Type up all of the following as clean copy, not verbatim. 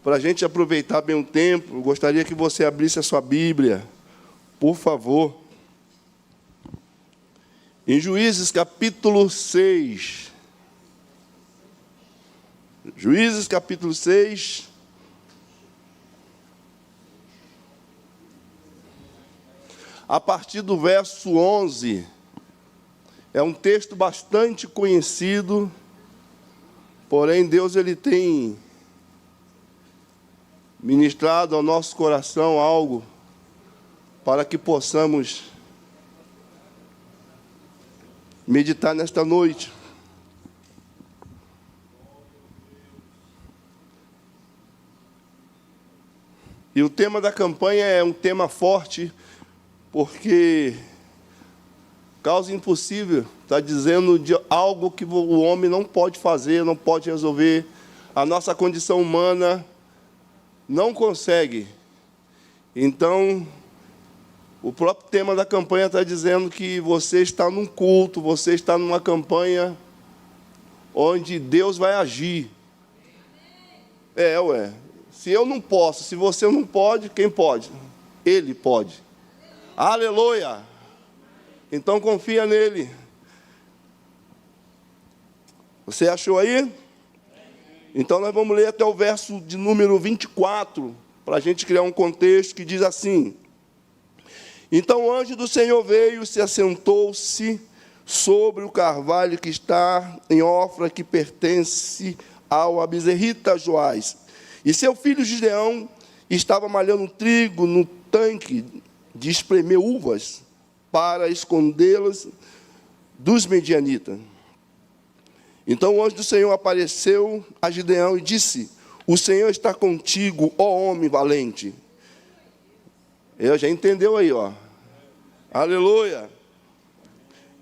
Para a gente aproveitar bem o tempo, eu gostaria que você abrisse a sua Bíblia, por favor. Em Juízes, capítulo 6. Juízes, capítulo 6. A partir do verso 11. É um texto bastante conhecido, porém Deus ele tem ministrado ao nosso coração algo para que possamos meditar nesta noite. E o tema da campanha é um tema forte, porque causa impossível está dizendo de algo que o homem não pode fazer, não pode resolver. A nossa condição humana não consegue. Então, o próprio tema da campanha está dizendo que você está num culto, você está numa campanha onde Deus vai agir. Se eu não posso, se você não pode, quem pode? Ele pode. Aleluia! Então confia nele. Você achou aí? Então nós vamos ler até o verso de número 24, para a gente criar um contexto que diz assim: Então o anjo do Senhor veio e se assentou-se sobre o carvalho que está em Ofra, que pertence ao abizerrita Joás. E seu filho Gideão estava malhando trigo no tanque de espremer uvas, para escondê-las dos medianitas. Então o anjo do Senhor apareceu a Gideão e disse: O Senhor está contigo, ó homem valente. Eu já entendeu aí, ó. Aleluia.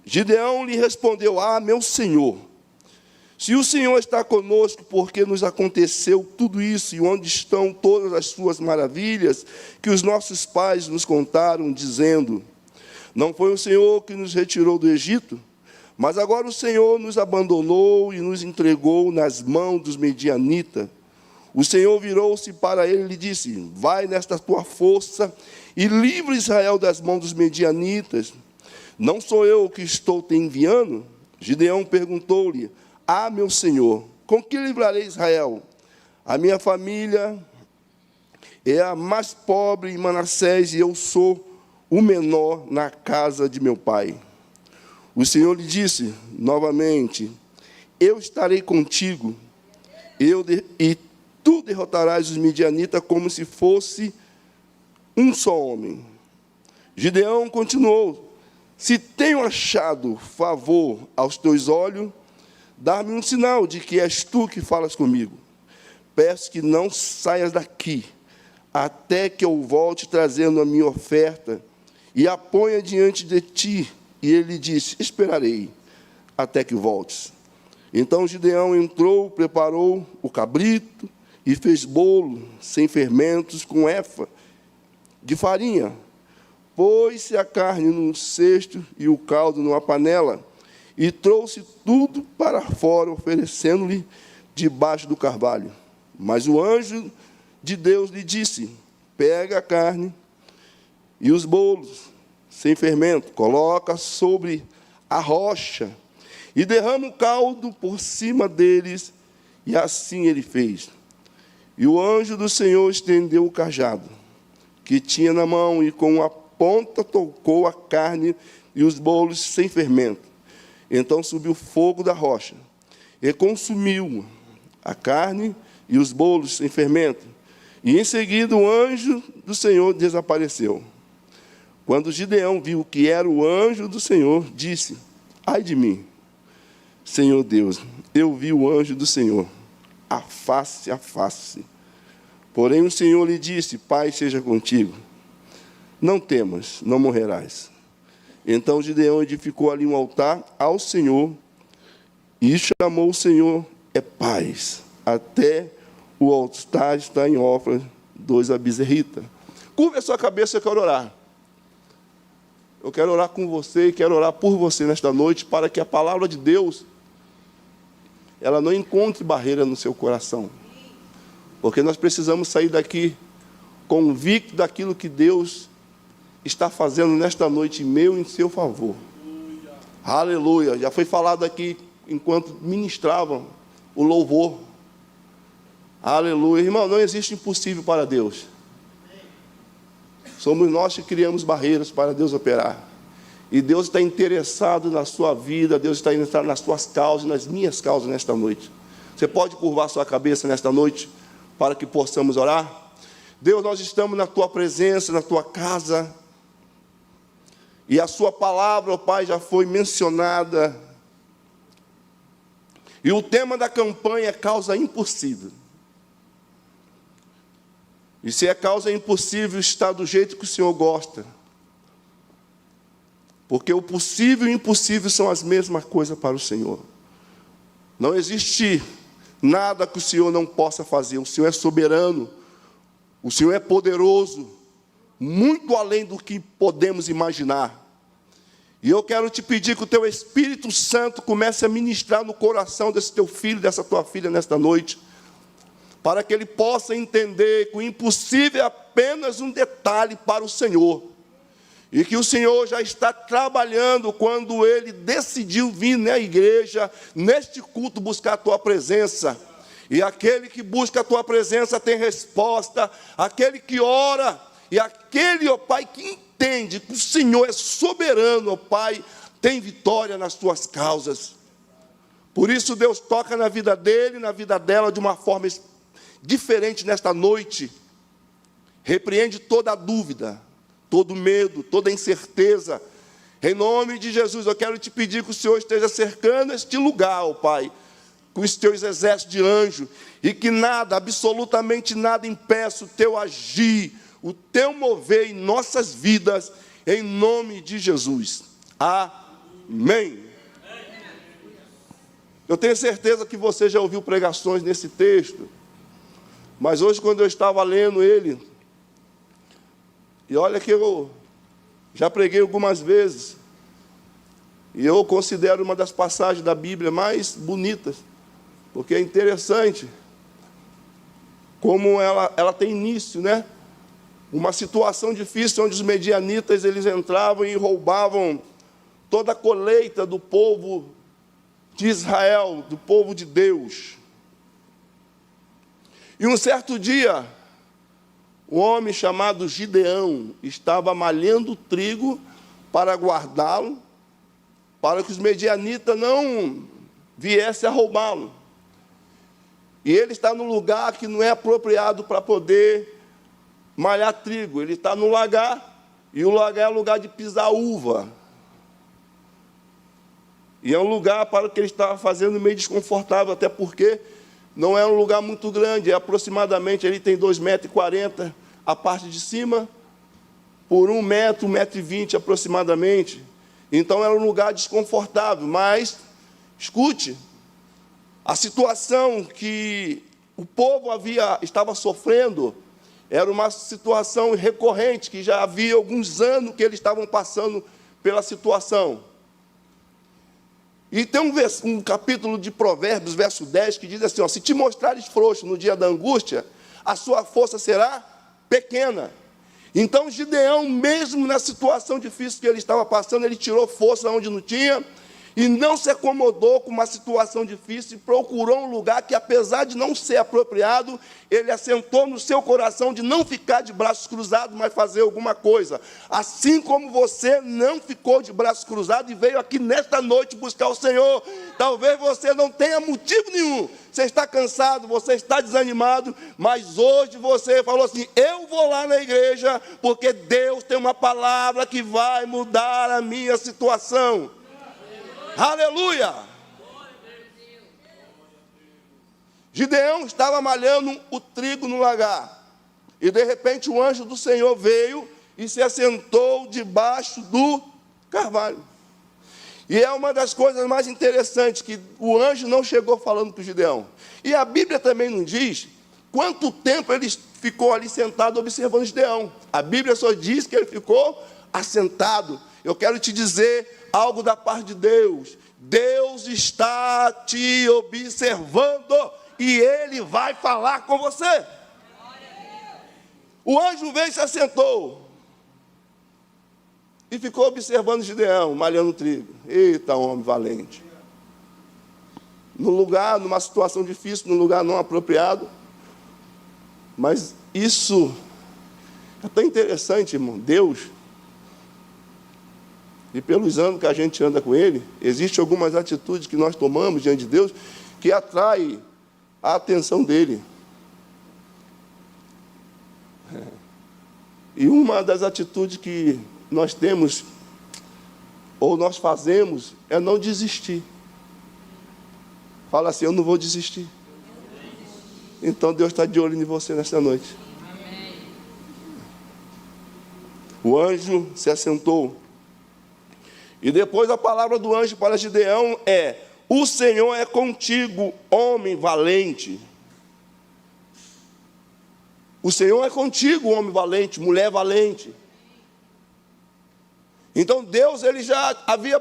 Gideão lhe respondeu: meu Senhor, se o Senhor está conosco, porque nos aconteceu tudo isso, e onde estão todas as suas maravilhas que os nossos pais nos contaram, dizendo: Não foi o Senhor que nos retirou do Egito? Mas agora o Senhor nos abandonou e nos entregou nas mãos dos medianitas. O Senhor virou-se para ele e lhe disse: Vai nesta tua força e livra Israel das mãos dos medianitas. Não sou eu que estou te enviando? Gideão perguntou-lhe: meu Senhor, com que livrarei Israel? A minha família é a mais pobre em Manassés e eu sou o menor na casa de meu pai. O Senhor lhe disse novamente: Eu estarei contigo, e tu derrotarás os midianitas como se fosse um só homem. Gideão continuou: Se tenho achado favor aos teus olhos, dá-me um sinal de que és tu que falas comigo. Peço que não saias daqui, até que eu volte trazendo a minha oferta, e a ponha diante de ti. E ele disse: Esperarei até que voltes. Então Gideão entrou, preparou o cabrito e fez bolo sem fermentos com efa de farinha. Pôs-se a carne num cesto e o caldo numa panela, e trouxe tudo para fora, oferecendo-lhe debaixo do carvalho. Mas o anjo de Deus lhe disse: Pega a carne e os bolos sem fermento, coloca sobre a rocha e derrama o caldo por cima deles. E assim ele fez. E o anjo do Senhor estendeu o cajado que tinha na mão, e com a ponta tocou a carne e os bolos sem fermento. Então subiu fogo da rocha e consumiu a carne e os bolos sem fermento. E em seguida o anjo do Senhor desapareceu. Quando Gideão viu que era o anjo do Senhor, disse: Ai de mim, Senhor Deus, eu vi o anjo do Senhor, face a face. Porém o Senhor lhe disse: Pai seja contigo, não temas, não morrerás. Então Gideão edificou ali um altar ao Senhor, e chamou o Senhor paz, até o altar está em Ofra dos abizerritas. Curva a sua cabeça, eu quero orar. Eu quero orar com você e quero orar por você nesta noite, para que a palavra de Deus ela não encontre barreira no seu coração. Porque nós precisamos sair daqui convicto daquilo que Deus está fazendo nesta noite em meu e em seu favor. Aleluia. Já foi falado aqui enquanto ministravam o louvor. Aleluia. Irmão, não existe impossível para Deus. Somos nós que criamos barreiras para Deus operar. E Deus está interessado na sua vida, Deus está interessado nas suas causas, nas minhas causas nesta noite. Você pode curvar sua cabeça nesta noite para que possamos orar? Deus, nós estamos na Tua presença, na Tua casa. E a Sua palavra, ó Pai, já foi mencionada. E o tema da campanha é causa impossível. E se é causa impossível, está do jeito que o Senhor gosta. Porque o possível e o impossível são as mesmas coisas para o Senhor. Não existe nada que o Senhor não possa fazer. O Senhor é soberano. O Senhor é poderoso. Muito além do que podemos imaginar. E eu quero te pedir que o Teu Espírito Santo comece a ministrar no coração desse Teu filho, dessa Tua filha nesta noite. Para que ele possa entender que o impossível é apenas um detalhe para o Senhor. E que o Senhor já está trabalhando quando Ele decidiu vir na igreja, neste culto, buscar a Tua presença. E aquele que busca a Tua presença tem resposta. Aquele que ora, e aquele, ó Pai, que entende que o Senhor é soberano, ó Pai, tem vitória nas Tuas causas. Por isso Deus toca na vida dele, na vida dela, de uma forma diferente nesta noite. Repreende toda a dúvida, todo medo, toda incerteza. Em nome de Jesus, eu quero te pedir que o Senhor esteja cercando este lugar, ó Pai, com os Teus exércitos de anjos, e que nada, absolutamente nada impeça o Teu agir, o Teu mover em nossas vidas, em nome de Jesus. Amém. Eu tenho certeza que você já ouviu pregações nesse texto, mas hoje, quando eu estava lendo ele, e olha que eu já preguei algumas vezes, e eu considero uma das passagens da Bíblia mais bonitas, porque é interessante como ela tem início, né? Uma situação difícil onde os medianitas eles entravam e roubavam toda a colheita do povo de Israel, do povo de Deus. E um certo dia, um homem chamado Gideão estava malhando trigo para guardá-lo, para que os medianitas não viessem a roubá-lo. E ele está num lugar que não é apropriado para poder malhar trigo. Ele está no lagar, e o lagar é lugar de pisar uva. E é um lugar para o que ele estava fazendo meio desconfortável, até porque não é um lugar muito grande, é aproximadamente, ele tem 2,40 m a parte de cima, por 1 metro, 1,20 m aproximadamente. Então era um lugar desconfortável, mas, escute, a situação que o povo estava sofrendo era uma situação recorrente, que já havia alguns anos que eles estavam passando pela situação. E tem um capítulo de Provérbios, verso 10, que diz assim, ó, se te mostrares frouxo no dia da angústia, a sua força será pequena. Então, Gideão, mesmo na situação difícil que ele estava passando, ele tirou força onde não tinha, e não se acomodou com uma situação difícil, e procurou um lugar que, apesar de não ser apropriado, ele assentou no seu coração de não ficar de braços cruzados, mas fazer alguma coisa. Assim como você não ficou de braços cruzados e veio aqui nesta noite buscar o Senhor. Talvez você não tenha motivo nenhum. Você está cansado, você está desanimado, mas hoje você falou assim, eu vou lá na igreja, porque Deus tem uma palavra que vai mudar a minha situação. Aleluia! Gideão estava malhando o trigo no lagar. E de repente o anjo do Senhor veio e se assentou debaixo do carvalho. E é uma das coisas mais interessantes, que o anjo não chegou falando para o Gideão. E a Bíblia também não diz quanto tempo ele ficou ali sentado observando Gideão. A Bíblia só diz que ele ficou assentado. Eu quero te dizer algo da parte de Deus. Deus está te observando e Ele vai falar com você. O anjo veio e se assentou. E ficou observando Gideão, malhando trigo. Eita, homem valente. No lugar, numa situação difícil, num lugar não apropriado. Mas isso é tão interessante, irmão. Deus, e pelos anos que a gente anda com Ele, existem algumas atitudes que nós tomamos diante de Deus que atraem a atenção dEle. E uma das atitudes que nós temos, ou nós fazemos, é não desistir. Fala assim, eu não vou desistir. Então Deus está de olho em você nesta noite. O anjo se assentou. E depois a palavra do anjo para Gideão é: o Senhor é contigo, homem valente. O Senhor é contigo, homem valente, mulher valente. Então Deus, ele já havia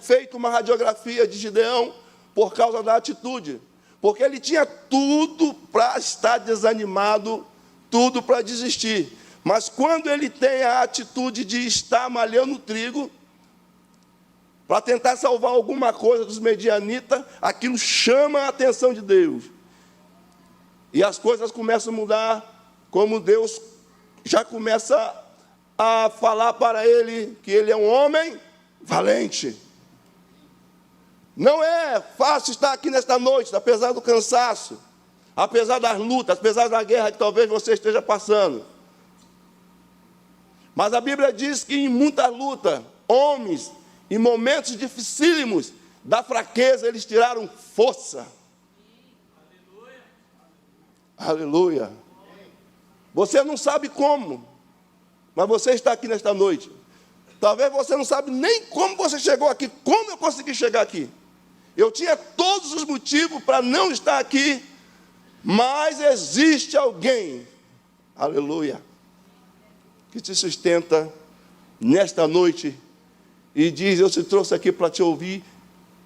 feito uma radiografia de Gideão por causa da atitude. Porque ele tinha tudo para estar desanimado, tudo para desistir. Mas quando ele tem a atitude de estar malhando trigo, para tentar salvar alguma coisa dos medianitas, aquilo chama a atenção de Deus. E as coisas começam a mudar, como Deus já começa a falar para ele que ele é um homem valente. Não é fácil estar aqui nesta noite, apesar do cansaço, apesar das lutas, apesar da guerra que talvez você esteja passando. Mas a Bíblia diz que em muita luta, homens, em momentos dificílimos, da fraqueza eles tiraram força. Aleluia. Você não sabe como, mas você está aqui nesta noite. Talvez você não sabe nem como você chegou aqui, como eu consegui chegar aqui. Eu tinha todos os motivos para não estar aqui, mas existe alguém, aleluia, que te sustenta nesta noite e diz: eu te trouxe aqui para te ouvir,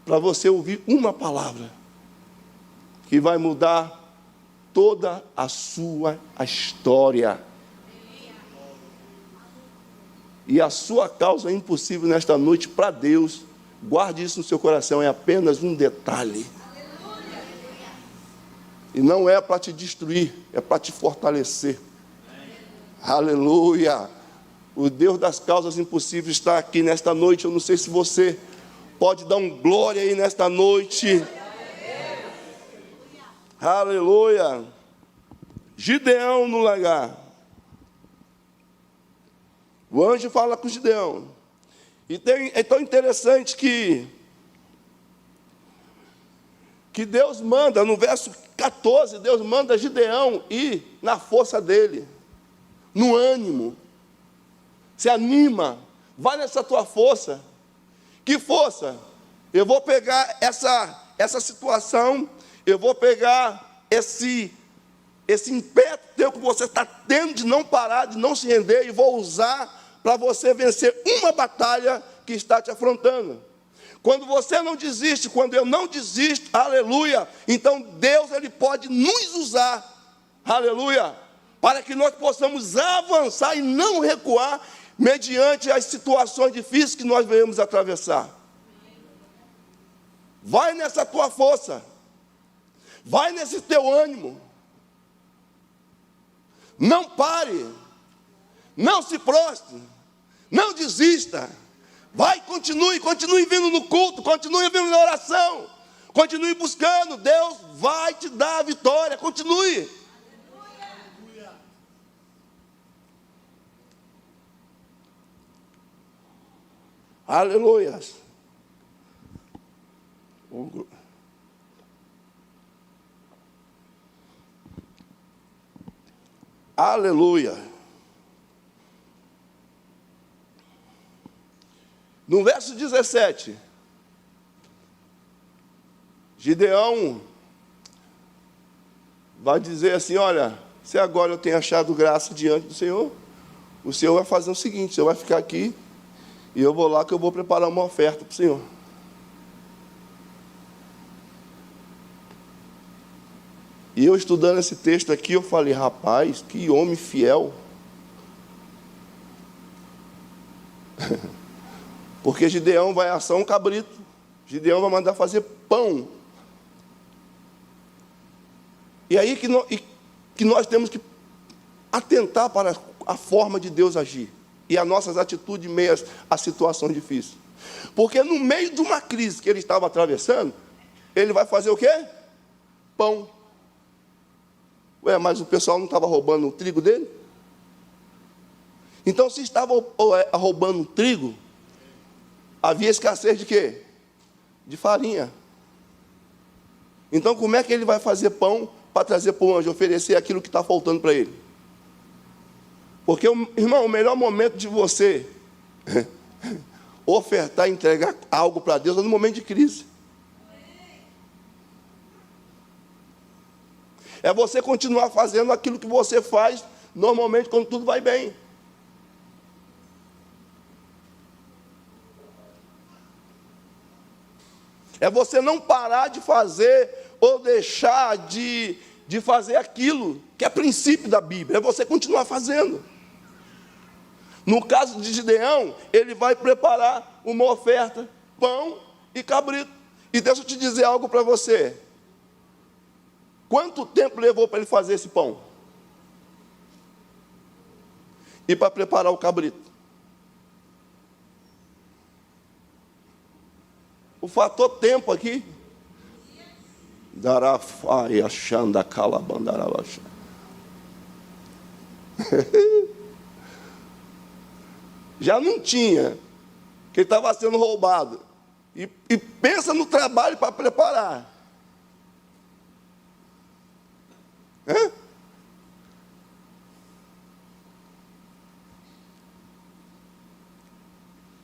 para você ouvir uma palavra que vai mudar toda a sua história. E a sua causa é impossível nesta noite para Deus. Guarde isso no seu coração, é apenas um detalhe. E não é para te destruir, é para te fortalecer. Aleluia. O Deus das causas impossíveis está aqui nesta noite. Eu não sei se você pode dar um glória aí nesta noite. Aleluia. Gideão no lagar. O anjo fala com Gideão. E é tão interessante que Deus manda, no verso 14, Deus manda Gideão ir na força dele, no ânimo. Se anima, vai nessa tua força. Que força? Eu vou pegar essa situação, eu vou pegar esse impeto teu que você está tendo de não parar, de não se render, e vou usar para você vencer uma batalha que está te afrontando. Quando você não desiste, quando eu não desisto, aleluia, então Deus, ele pode nos usar, aleluia, para que nós possamos avançar e não recuar mediante as situações difíceis que nós venhamos atravessar. Vai nessa tua força, vai nesse teu ânimo, não pare, não se prostre, não desista. Vai, continue vindo no culto, continue vindo na oração, continue buscando. Deus vai te dar a vitória, continue. Aleluia. Aleluia. No verso 17, Gideão vai dizer assim: olha, se agora eu tenho achado graça diante do Senhor, o Senhor vai fazer o seguinte: o Senhor vai ficar aqui, e eu vou lá que eu vou preparar uma oferta para o Senhor. E eu estudando esse texto aqui, eu falei, rapaz, que homem fiel. Porque Gideão vai assar um cabrito. Gideão vai mandar fazer pão. E aí que nós temos que atentar para a forma de Deus agir. E as nossas atitudes meias à situação difícil. Porque no meio de uma crise que ele estava atravessando, ele vai fazer o quê? Pão. Ué, mas o pessoal não estava roubando o trigo dele? Então, se estava roubando o trigo, havia escassez de quê? De farinha. Então, como é que ele vai fazer pão para trazer para o anjo, oferecer aquilo que está faltando para ele? Porque, irmão, o melhor momento de você ofertar, entregar algo para Deus é no momento de crise. É você continuar fazendo aquilo que você faz normalmente quando tudo vai bem. É você não parar de fazer ou deixar de fazer aquilo que é princípio da Bíblia. É você continuar fazendo. No caso de Gideão, ele vai preparar uma oferta, pão e cabrito. E deixa eu te dizer algo para você. Quanto tempo levou para ele fazer esse pão? E para preparar o cabrito? O fator tempo aqui. Darafai achanda calabandarabaxa. Já não tinha, que ele estava sendo roubado. E pensa no trabalho para preparar. Hã?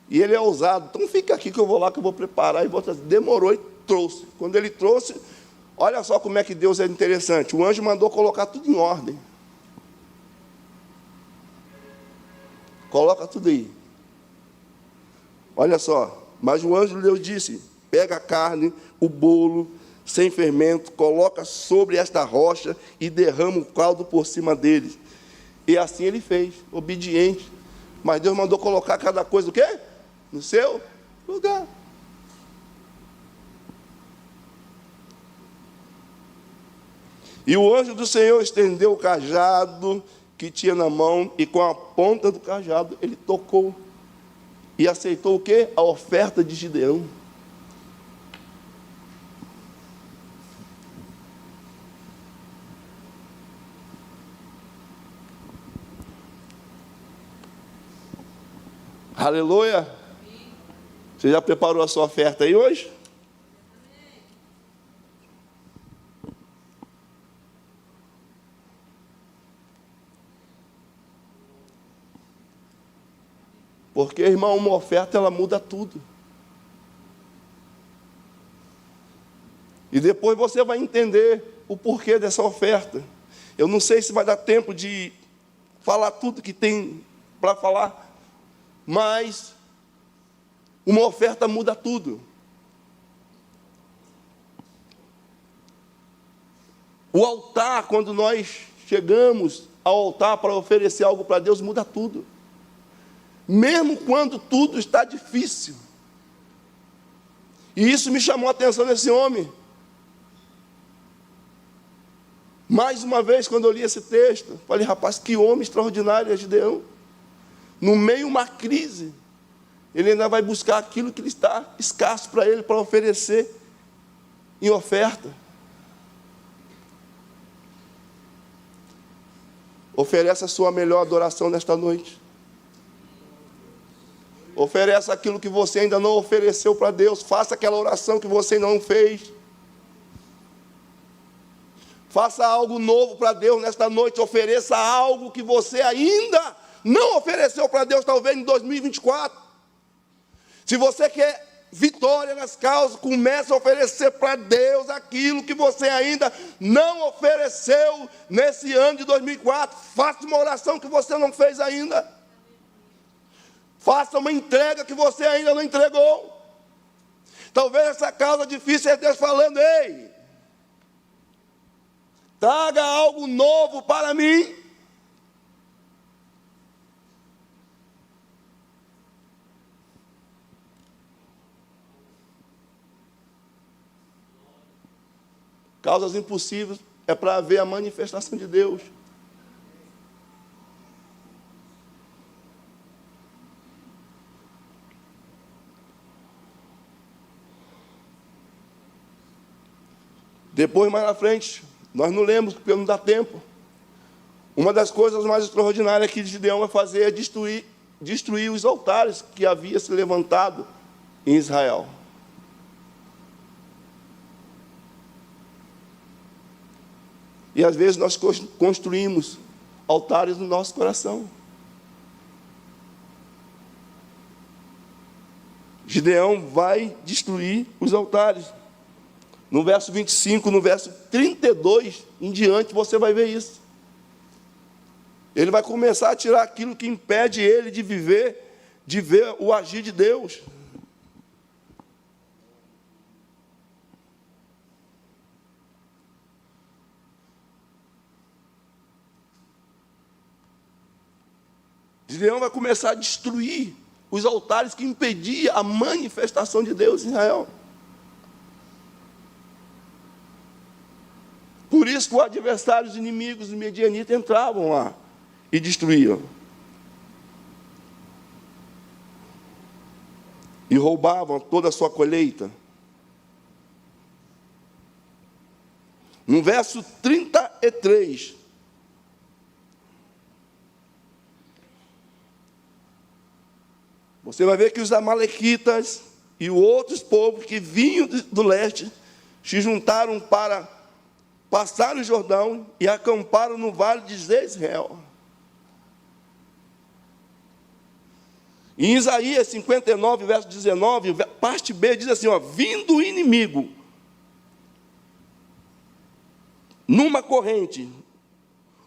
E ele é ousado. Então fica aqui que eu vou lá, que eu vou preparar e vou trazer. Demorou e trouxe. Quando ele trouxe, olha só como é que Deus é interessante. O anjo mandou colocar tudo em ordem. Coloca tudo aí. Olha só. Mas o anjo de Deus disse: pega a carne, o bolo, sem fermento, coloca sobre esta rocha e derrama o caldo por cima deles. E assim ele fez, obediente. Mas Deus mandou colocar cada coisa, o quê? No seu lugar. E o anjo do Senhor estendeu o cajado que tinha na mão, e com a ponta do cajado ele tocou. E aceitou o quê? A oferta de Gideão. Aleluia. Você já preparou a sua oferta aí hoje? Porque, irmão, uma oferta, ela muda tudo. E depois você vai entender o porquê dessa oferta. Eu não sei se vai dar tempo de falar tudo que tem para falar, mas uma oferta muda tudo. O altar, quando nós chegamos ao altar para oferecer algo para Deus, muda tudo. Mesmo quando tudo está difícil. E isso me chamou a atenção desse homem. Mais uma vez, quando eu li esse texto, falei, rapaz, que homem extraordinário é Gideão. No meio de uma crise, ele ainda vai buscar aquilo que está escasso para ele, para oferecer em oferta. Ofereça a sua melhor adoração nesta noite. Ofereça aquilo que você ainda não ofereceu para Deus. Faça aquela oração que você ainda não fez. Faça algo novo para Deus nesta noite. Ofereça algo que você ainda não ofereceu para Deus, talvez em 2024. Se você quer vitória nas causas, comece a oferecer para Deus aquilo que você ainda não ofereceu nesse ano de 2004. Faça uma oração que você não fez ainda. Faça uma entrega que você ainda não entregou. Talvez essa causa difícil é Deus falando, ei, traga algo novo para mim. Causas impossíveis é para haver a manifestação de Deus. Depois, mais na frente, nós não lemos, porque não dá tempo. Uma das coisas mais extraordinárias que Gideão vai fazer é destruir os altares que havia se levantado em Israel. E às vezes nós construímos altares no nosso coração. Gideão vai destruir os altares. No verso 25, no verso 32 em diante, você vai ver isso. Ele vai começar a tirar aquilo que impede ele de ver o agir de Deus. Gideão vai começar a destruir os altares que impediam a manifestação de Deus em Israel. Por isso que os adversários, os inimigos, os medianitas entravam lá e destruíam. E roubavam toda a sua colheita. No verso 33, você vai ver que os amalequitas e outros povos que vinham do leste se juntaram para passar o Jordão e acamparam no vale de Jezreel. Em Isaías 59, verso 19, parte B, diz assim, vindo o inimigo numa corrente,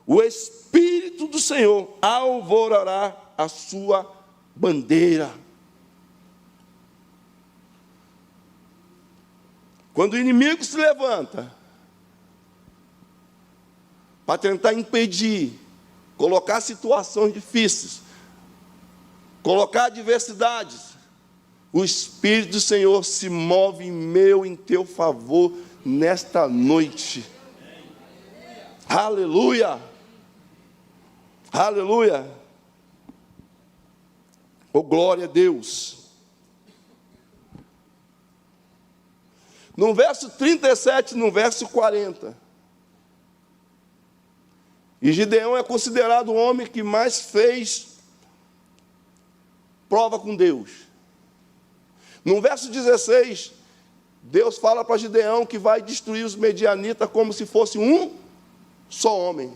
o Espírito do Senhor alvorará a sua bandeira. Quando o inimigo se levanta para tentar impedir, colocar situações difíceis, colocar adversidades, o Espírito do Senhor se move em teu favor nesta noite. Aleluia! Aleluia! Oh, glória a Deus! No verso 37, no verso 40, e Gideão é considerado o homem que mais fez prova com Deus. No verso 16, Deus fala para Gideão que vai destruir os medianitas como se fosse um só homem.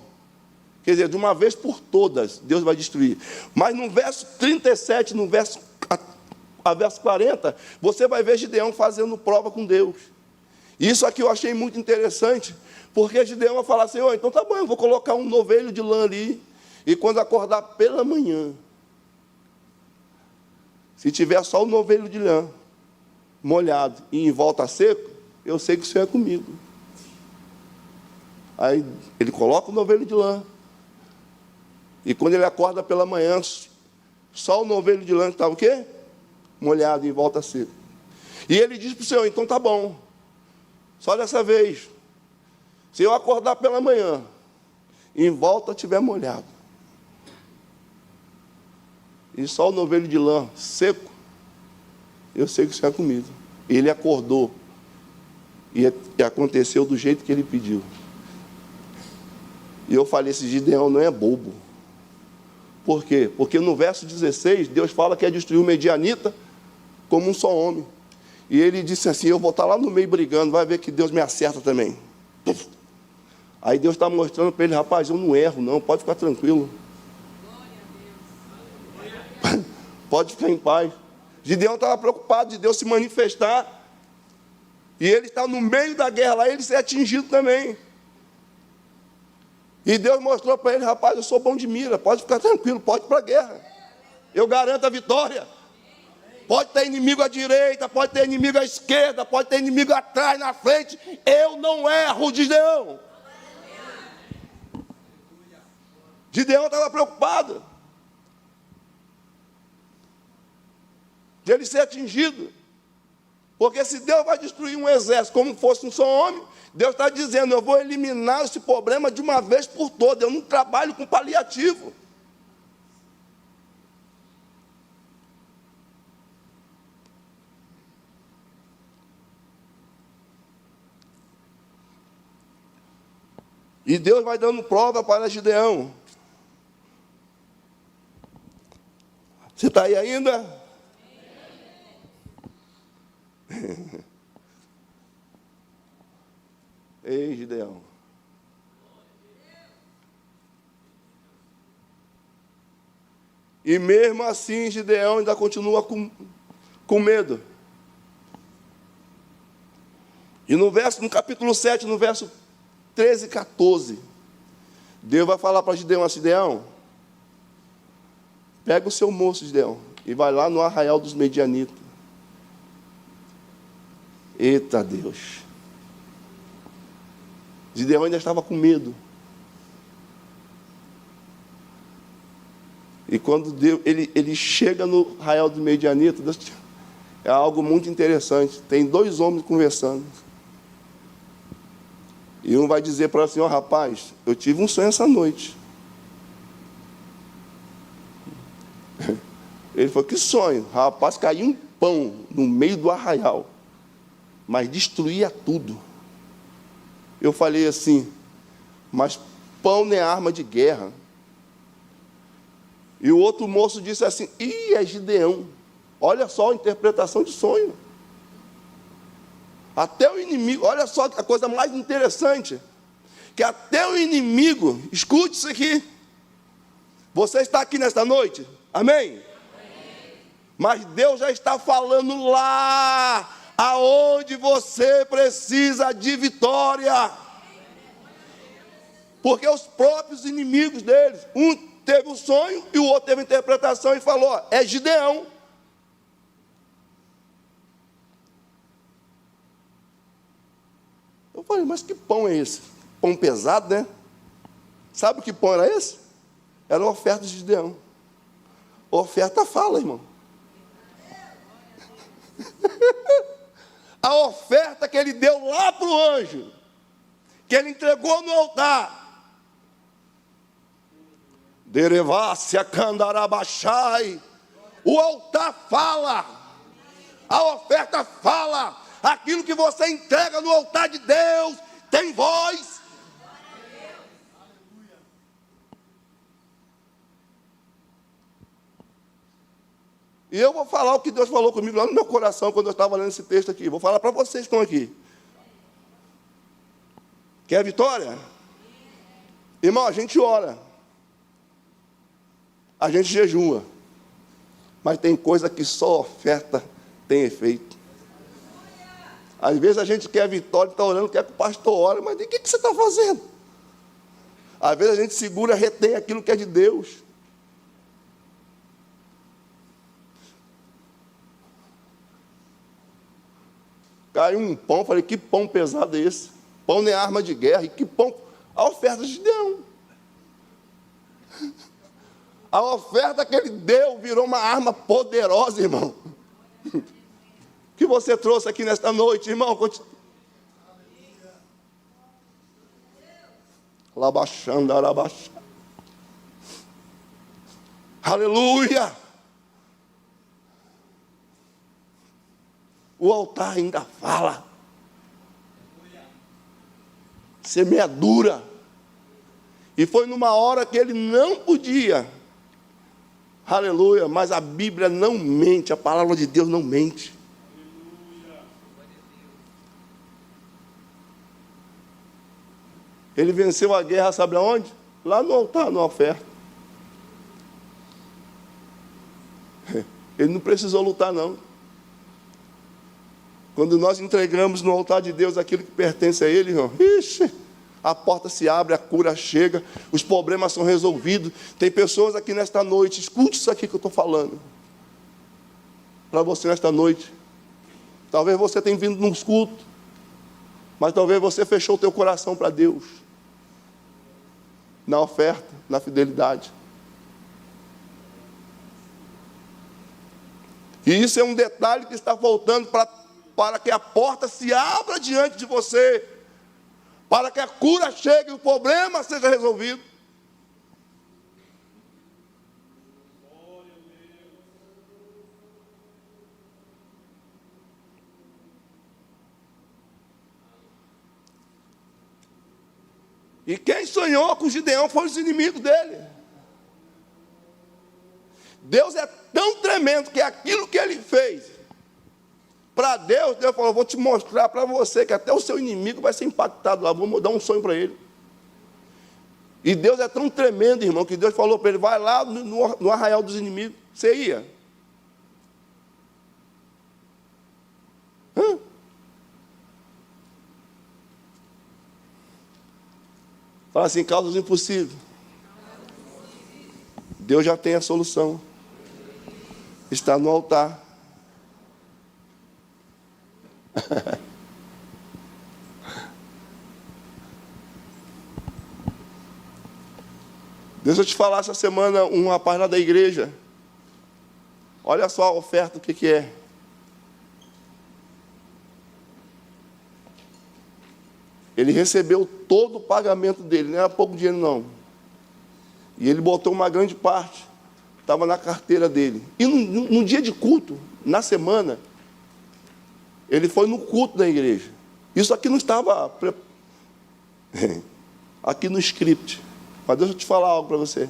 Quer dizer, de uma vez por todas, Deus vai destruir. Mas no verso 37, no verso 40, você vai ver Gideão fazendo prova com Deus. Isso aqui eu achei muito interessante, porque Gideão vai falar assim, então tá bom, eu vou colocar um novelho de lã ali, e quando acordar pela manhã, se tiver só o novelho de lã molhado e em volta seco, eu sei que o Senhor é comigo. Aí ele coloca o novelho de lã, e quando ele acorda pela manhã, só o novelho de lã está o quê? Molhado e em volta seco. E ele diz para o Senhor, então tá bom, só dessa vez, se eu acordar pela manhã, e em volta estiver molhado, e só o novelho de lã seco, eu sei que o Senhor é comigo. Ele acordou, e aconteceu do jeito que ele pediu. E eu falei, esse Gideão não é bobo. Por quê? Porque no verso 16, Deus fala que é destruir o medianita como um só homem. E ele disse assim, eu vou estar lá no meio brigando, vai ver que Deus me acerta também. Puf. Aí Deus está mostrando para ele, rapaz, eu não erro não, pode ficar tranquilo. Pode ficar em paz. Gideão estava preocupado de Deus se manifestar. E ele está no meio da guerra lá, ele ser atingido também. E Deus mostrou para ele, rapaz, eu sou bom de mira, pode ficar tranquilo, pode ir para a guerra. Eu garanto a vitória. Pode ter inimigo à direita, pode ter inimigo à esquerda, pode ter inimigo atrás, na frente. Eu não erro, Gideão. Gideão estava preocupado de ele ser atingido. Porque se Deus vai destruir um exército como fosse um só homem, Deus está dizendo, eu vou eliminar esse problema de uma vez por todas. Eu não trabalho com paliativo. E Deus vai dando prova para Gideão. Você está aí ainda? Ei, Gideão. E mesmo assim, Gideão ainda continua com medo. E no capítulo 7, no verso 13 e 14, Deus vai falar para Gideão assim, Gideão, pega o seu moço, Gideão, e vai lá no arraial dos medianitas. Eita Deus. Gideão ainda estava com medo. E quando Deus, ele chega no arraial dos medianitas, é algo muito interessante. Tem dois homens conversando. E um vai dizer para ele assim, rapaz, eu tive um sonho essa noite. Ele falou, que sonho? Rapaz, caiu um pão no meio do arraial, mas destruía tudo. Eu falei assim, mas pão não é arma de guerra. E o outro moço disse assim, é Gideão. Olha só a interpretação de sonho. Até o inimigo, olha só a coisa mais interessante, que até o inimigo, escute isso aqui, você está aqui nesta noite, amém? Mas Deus já está falando lá, aonde você precisa de vitória, porque os próprios inimigos deles, um teve um sonho e o outro teve a interpretação e falou, é Gideão. Eu falei, mas que pão é esse? Pão pesado, né? Sabe que pão era esse? Era uma oferta de Gideão. A oferta fala, irmão. A oferta que ele deu lá para o anjo, que ele entregou no altar. Derevácia candarabachai. O altar fala. A oferta fala. Aquilo que você entrega no altar de Deus tem voz. E eu vou falar o que Deus falou comigo lá no meu coração quando eu estava lendo esse texto aqui. Vou falar para vocês que estão aqui. Quer vitória? Irmão, a gente ora. A gente jejua. Mas tem coisa que só oferta tem efeito. Às vezes a gente quer vitória, está orando, quer que o pastor ore, mas o que você está fazendo? Às vezes a gente segura, retém aquilo que é de Deus. Caiu um pão, falei, que pão pesado é esse? Pão nem arma de guerra, e que pão? A oferta de Deus. A oferta que ele deu virou uma arma poderosa, irmão. Que você trouxe aqui nesta noite, irmão. Labaxando, arabaxa. Aleluia. O altar ainda fala. Semeadura. E foi numa hora que ele não podia. Aleluia. Mas a Bíblia não mente. A palavra de Deus não mente. Ele venceu a guerra, sabe aonde? Lá no altar, na oferta. Ele não precisou lutar, não. Quando nós entregamos no altar de Deus aquilo que pertence a Ele, irmão, a porta se abre, a cura chega, os problemas são resolvidos. Tem pessoas aqui nesta noite, escute isso aqui que eu estou falando. Para você nesta noite. Talvez você tenha vindo nos cultos, mas talvez você fechou o teu coração para Deus. na oferta, na fidelidade. E isso é um detalhe que está faltando para que a porta se abra diante de você, para que a cura chegue e o problema seja resolvido. E quem sonhou com Gideão foram os inimigos dele. Deus é tão tremendo que aquilo que ele fez, para Deus, Deus falou, vou te mostrar para você que até o seu inimigo vai ser impactado lá, vou dar um sonho para ele. E Deus é tão tremendo, irmão, que Deus falou para ele, vai lá no arraial dos inimigos. Você ia? Fala assim, causas impossíveis. Deus já tem a solução. Está no altar. Deixa eu te falar essa semana, um rapaz lá da igreja. Olha só a oferta, o que é. Ele recebeu todo o pagamento dele, não era pouco dinheiro não. E ele botou uma grande parte, estava na carteira dele. E no dia de culto, na semana, ele foi no culto da igreja. Isso aqui não estava aqui no script. Mas deixa eu te falar algo para você.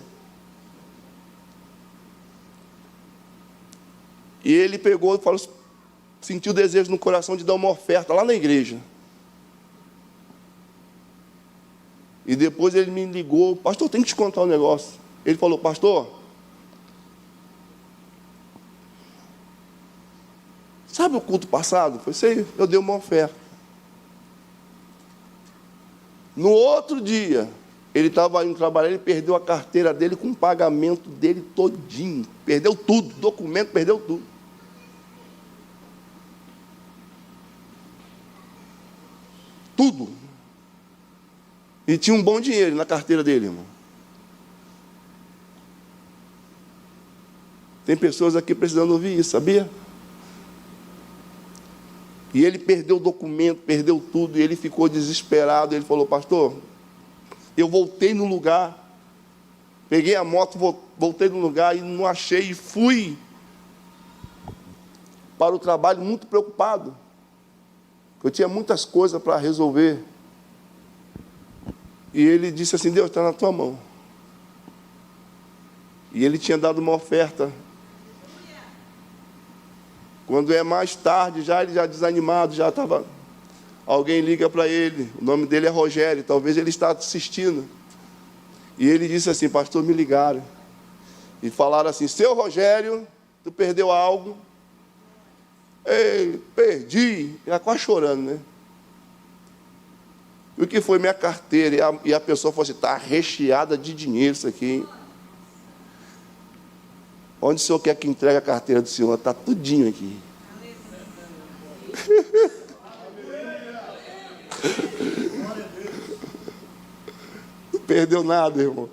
E ele pegou e falou, sentiu o desejo no coração de dar uma oferta lá na igreja. E depois ele me ligou, pastor, tem que te contar um negócio. Ele falou, pastor, sabe o culto passado? Foi isso, eu dei uma oferta. No outro dia, ele estava indo trabalhar, ele perdeu a carteira dele com o pagamento dele todinho. Perdeu tudo, documento, perdeu tudo. Tudo. E tinha um bom dinheiro na carteira dele, irmão. Tem pessoas aqui precisando ouvir isso, sabia? E ele perdeu o documento, perdeu tudo, e ele ficou desesperado. Ele falou, pastor, eu voltei no lugar, peguei a moto, voltei no lugar e não achei, e fui para o trabalho muito preocupado. Eu tinha muitas coisas para resolver. E ele disse assim, Deus, está na tua mão. E ele tinha dado uma oferta. Quando é mais tarde, ele já desanimado, já estava... Alguém liga para ele, o nome dele é Rogério, talvez ele está assistindo. E ele disse assim, pastor, me ligaram. E falaram assim, seu Rogério, tu perdeu algo? Ei, perdi. Ele quase chorando, né? E o que foi minha carteira? E a pessoa falou assim, está recheada de dinheiro isso aqui, hein? Onde o senhor quer que entregue a carteira do senhor? Está tudinho aqui. Não perdeu nada, irmão.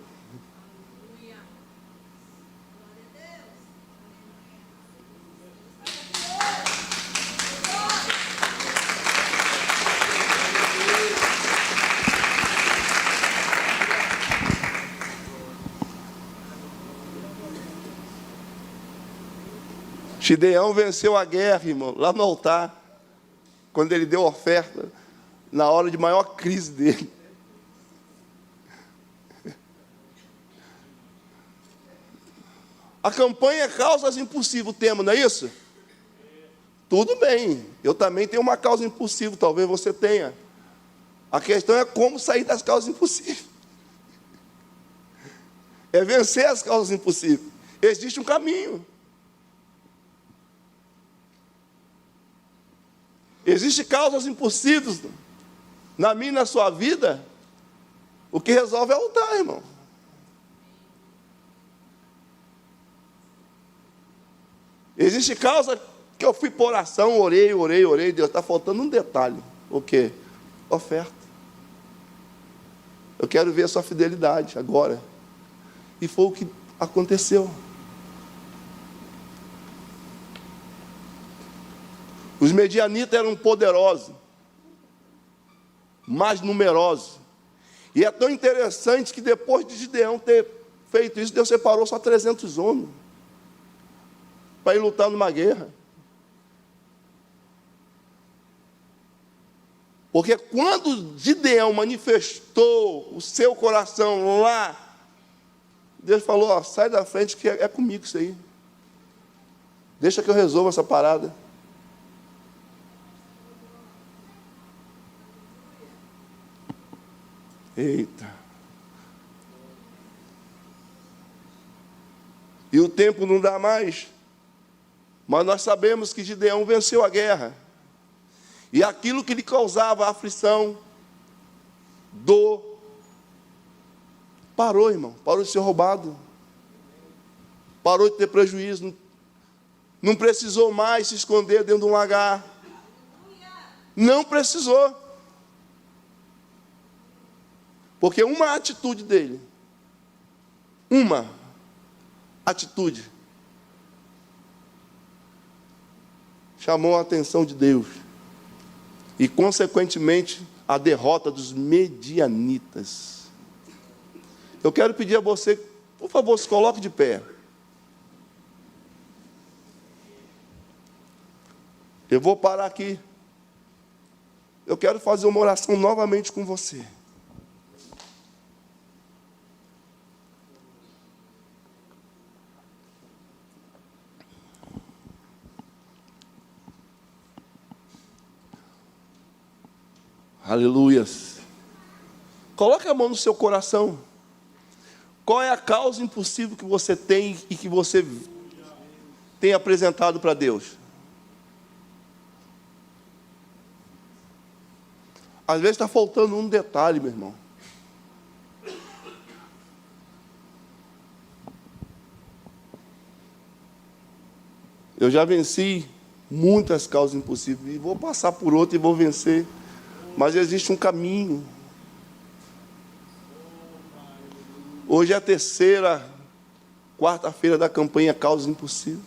Gideão venceu a guerra, irmão, lá no altar, quando ele deu oferta, na hora de maior crise dele. A campanha é causas impossíveis, o tema, não é isso? Tudo bem, eu também tenho uma causa impossível, talvez você tenha. A questão é como sair das causas impossíveis. É vencer as causas impossíveis. Existe um caminho. Existem causas impossíveis na minha e na sua vida. O que resolve é o altar, irmão. Existe causa que eu fui por oração, orei, Deus, está faltando um detalhe. O quê? Oferta. Eu quero ver a sua fidelidade agora. E foi o que aconteceu. Os medianitas eram poderosos, mais numerosos. E é tão interessante que depois de Gideão ter feito isso, Deus separou só 300 homens para ir lutar numa guerra. Porque quando Gideão manifestou o seu coração lá, Deus falou, ó, sai da frente que é comigo isso aí. Deixa que eu resolva essa parada. Eita. E o tempo não dá mais. Mas nós sabemos que Gideão venceu a guerra. E aquilo que lhe causava aflição, dor, parou, irmão. Parou de ser roubado. Parou de ter prejuízo. Não precisou mais se esconder dentro de um lagar. Não precisou. Porque uma atitude dele, uma atitude, chamou a atenção de Deus. E, consequentemente, a derrota dos medianitas. Eu quero pedir a você, por favor, se coloque de pé. Eu vou parar aqui. Eu quero fazer uma oração novamente com você. Aleluias. Coloque a mão no seu coração. Qual é a causa impossível que você tem e que você tem apresentado para Deus? Às vezes está faltando um detalhe, meu irmão. Eu já venci muitas causas impossíveis e vou passar por outra e vou vencer. Mas existe um caminho. Hoje é a terceira, quarta-feira da campanha Causas Impossíveis.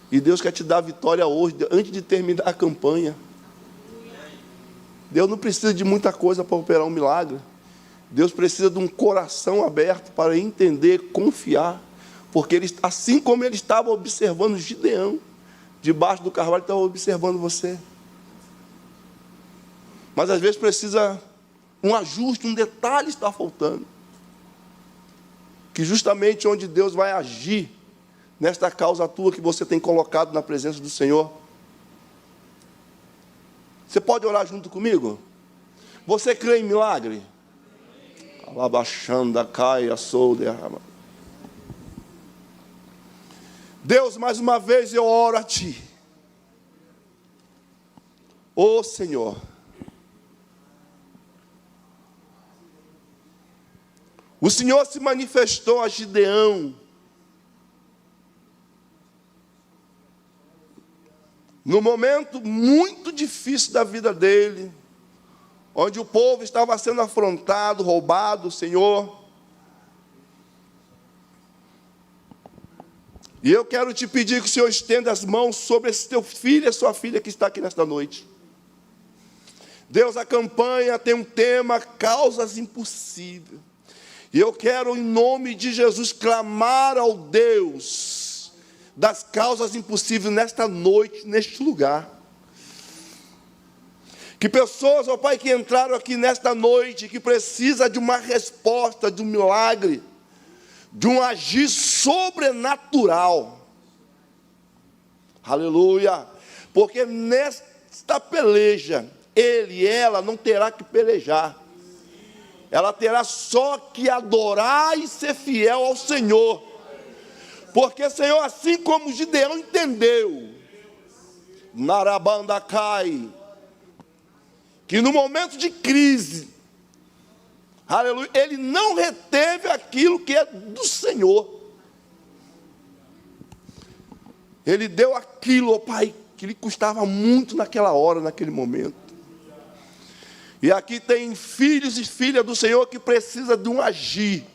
E Deus quer te dar a vitória hoje, antes de terminar a campanha. Deus não precisa de muita coisa para operar um milagre. Deus precisa de um coração aberto para entender, confiar. Porque ele, assim como ele estava observando Gideão, debaixo do carvalho, ele estava observando você. Mas às vezes precisa um ajuste, um detalhe está faltando. Que justamente onde Deus vai agir, nesta causa tua que você tem colocado na presença do Senhor. Você pode orar junto comigo? Você crê em milagre? Alabaxanda, caia, sou derrama. Deus, mais uma vez eu oro a Ti. Ô Senhor, o Senhor se manifestou a Gideão no momento muito difícil da vida dele, onde o povo estava sendo afrontado, roubado, Senhor. E eu quero te pedir que o Senhor estenda as mãos sobre esse teu filho e a sua filha que está aqui nesta noite. Deus, a campanha tem um tema, causas impossíveis. E eu quero, em nome de Jesus, clamar ao Deus das causas impossíveis nesta noite, neste lugar. Que pessoas, ó Pai, que entraram aqui nesta noite, que precisa de uma resposta, de um milagre, de um agir sobrenatural. Aleluia. Porque nesta peleja, ele e ela não terá que pelejar. Ela terá só que adorar e ser fiel ao Senhor. Porque, Senhor, assim como Gideão entendeu, Narabanda cai, que no momento de crise, aleluia, ele não reteve aquilo que é do Senhor. Ele deu aquilo, ó Pai, que lhe custava muito naquela hora, naquele momento. E aqui tem filhos e filhas do Senhor que precisam de um agir.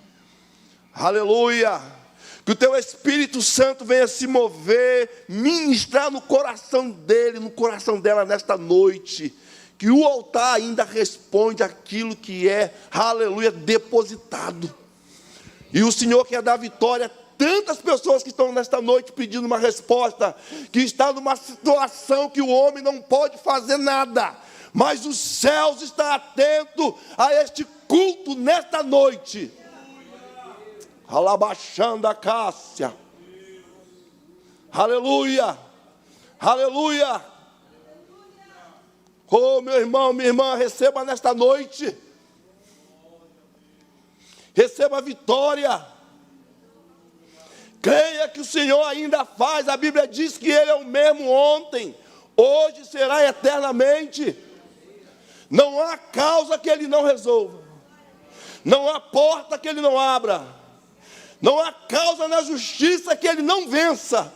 Aleluia. Que o teu Espírito Santo venha se mover, ministrar no coração dele, no coração dela nesta noite. Que o altar ainda responde aquilo que é, aleluia, depositado. E o Senhor quer dar vitória a tantas pessoas que estão nesta noite pedindo uma resposta, que está numa situação que o homem não pode fazer nada, mas os céus estão atentos a este culto nesta noite. Alabaxando a Cássia. Aleluia. Aleluia. Oh, meu irmão, minha irmã, receba nesta noite. Receba a vitória. Creia que o Senhor ainda faz. A Bíblia diz que Ele é o mesmo ontem, hoje será eternamente. Não há causa que Ele não resolva. Não há porta que Ele não abra. Não há causa na justiça que Ele não vença.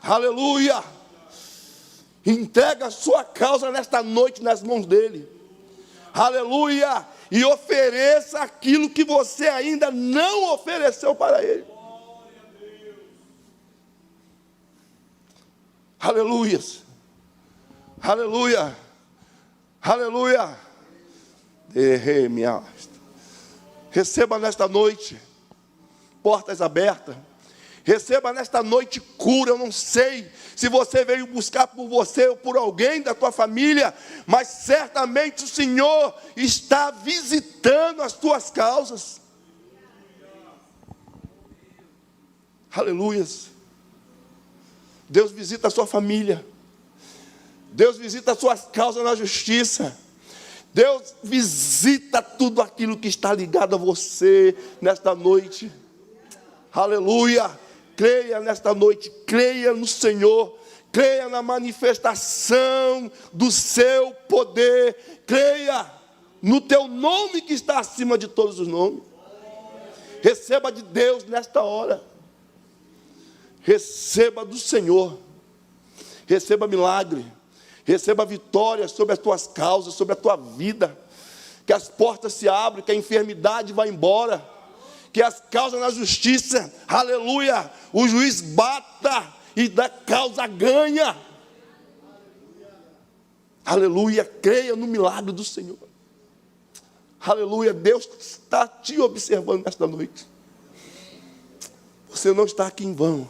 Aleluia. Entrega a sua causa nesta noite nas mãos dEle. Aleluia. E ofereça aquilo que você ainda não ofereceu para Ele. Aleluia. Aleluia. Aleluia. Receba nesta noite portas abertas. Receba nesta noite cura. Eu não sei se você veio buscar por você ou por alguém da tua família, mas certamente o Senhor está visitando as tuas causas. Aleluia. Deus visita a sua família. Deus visita as suas causas na justiça. Deus visita tudo aquilo que está ligado a você nesta noite. Aleluia. Creia nesta noite, creia no Senhor, creia na manifestação do seu poder, creia no teu nome que está acima de todos os nomes. Receba de Deus nesta hora. Receba do Senhor. Receba milagre. Receba vitória sobre as tuas causas, sobre a tua vida. Que as portas se abrem, que a enfermidade vá embora. Que as causas na justiça, aleluia, o juiz bata e da causa ganha. Aleluia, creia no milagre do Senhor. Aleluia, Deus está te observando nesta noite. Você não está aqui em vão.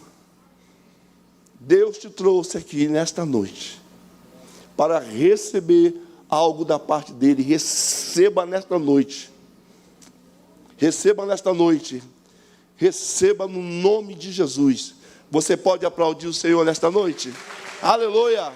Deus te trouxe aqui nesta noite para receber algo da parte dEle. Receba nesta noite. Receba nesta noite. Receba no nome de Jesus. Você pode aplaudir o Senhor nesta noite? Aleluia.